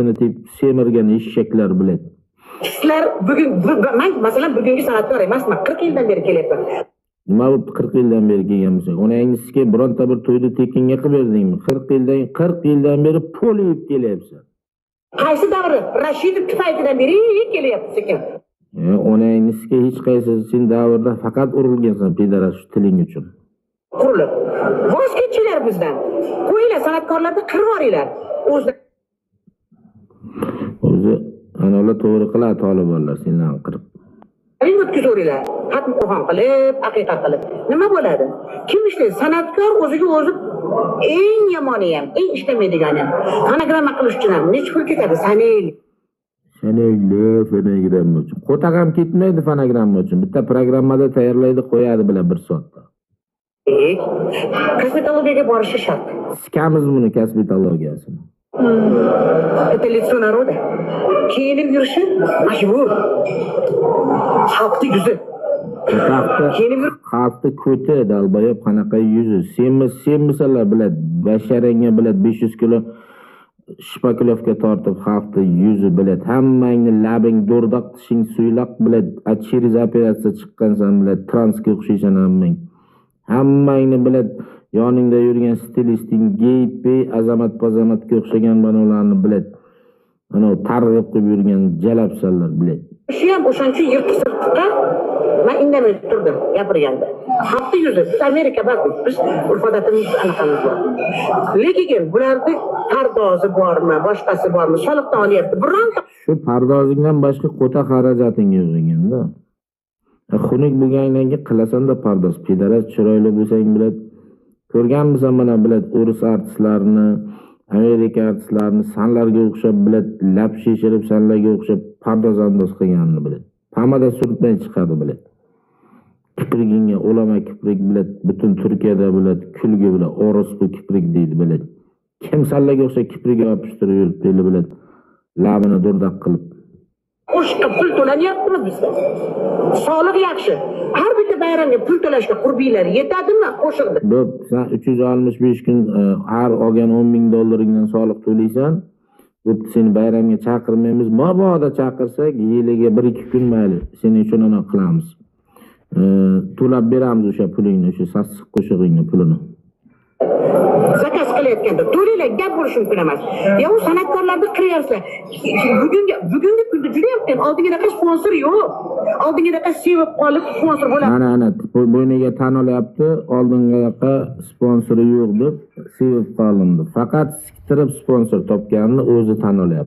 orqasini semirgan eshaklar biladi. Sizlar bugun men masalan bugungi san'atkor emasman, 40 yildan beri kelyapman. Nima bo'lib 40 yildan beri kelganmiz? Onangizga bironta bir to'yda tekinga qilib berdingmi? 40 yildan beri pul yeb kelyapsan. Qaysi davri? Rashidov paytidan beri kelyapti sekin. Onangizga hech qaysi sen davrda faqat urilgansan pedaras shu tiling uchun. Qurilib. Voz kechinglar bizdan. Qo'yinglar san'atkorlarni qirib yuboringlar. O'zi anolar to'g'ri qiladi Tolibonlar sendan qirib. Ring o'tkazinglar. Xatm qo'g'on qilib, haqiqat qilib. Nima bo'ladi? Kim ishlaydi? San'atkor o'ziga o'zi eng yomoni ham, eng ishlamaydigani ham. Fonogramma qilish uchun ham nechta pul ketadi? Sanaylik. Fonogramma uchun. Qo'ta ham ketmaydi fonogramma uchun. Bitta programmada tayyorlaydi, qo'yadi bilan 1 soatda. Kosmetologiyaga borishi shart. Sikamiz buni kosmetologiyasini. Это лицо народа. Kiyinib yurishi majbur. Xalqning yuzi. Xalqni ko'ti dalboyob qanaqa yuzi. Senmisalar biladi, basharangga biladi 500 kilo shpakilovka tortib xalqni yuzi biladi. Hammangni labing do'rdoq, tishing suyloq biladi. Через operatsiya chiqqansan biladi, transga o'xshaysan hammang. Hammangni biladi. Yoningda yurgan stilisting, geypi, azamat-pazamatga o'xshagan banolarni biladi. Ana targ'ib qilib yurgan jalabsallar biladi. Shu ham o'shancha yirtqi-sirtqa men indamay turdim gapirganda. Xalqning yuzi, biz Amerika bak, biz urf-odatimiz anaqamiz bor. Lekin bularda pardozi bormi, boshqasi bormi, soliqdan olyapti. Bironta shu pardozingdan boshqa qo'ta xarajating yozinganda. Xunuk bo'lgandan keyin qilasan-da pardoz. Pedaras chiroyli bo'lsang biladi. Ko'rganmisan mana biladi o'ris artistlarini, Amerika artistlarini sanlarga o'xshab biladi, lab shishirib sanlarga o'xshab pardoz-andoz qilganini biladi. Pomada surtmay chiqadi biladi. Kiprigingga olama kiprik biladi, butun Turkiyada biladi, kulgi biladi, orosqu kiprik deydi biladi. Kim sanlarga o'xshab kipriga yopishtirib yuribdi biladi. Labini do'rdoq qilib. Qo'shqa pul to'lanyaptimi bizda? Soliq yaxshi. Har bitta bayramga pul to'lashga qurbiylar yetadimi? Qo'shildi. Bo'p, sen 365 kun har olgan $10,000 soliq to'laysan. Bo'p, seni bayramga chaqirmaymiz. Mabodo chaqirsak, yiliga 1-2 kun mayli, seni uchun ana qilamiz. To'lab beramiz o'sha pulingni, o'sha sassiq qo'shig'ingni pulini. Zakaz qilayotganda to'laylar gap bo'lishi mumkin emas. Ya u san'atkorlarni qilyapsizlar. Bugungi kunda juda ham qiyin. Oldingidaqa sponsor yo'q. Oldingidaqa sevib qolib sponsor bo'ladi. Mana bo'yniga tan olyapti, oldingidaqa sponsori yo'q deb sevib qolindi. Faqat siktirib sponsor topganini o'zi tan olyapti.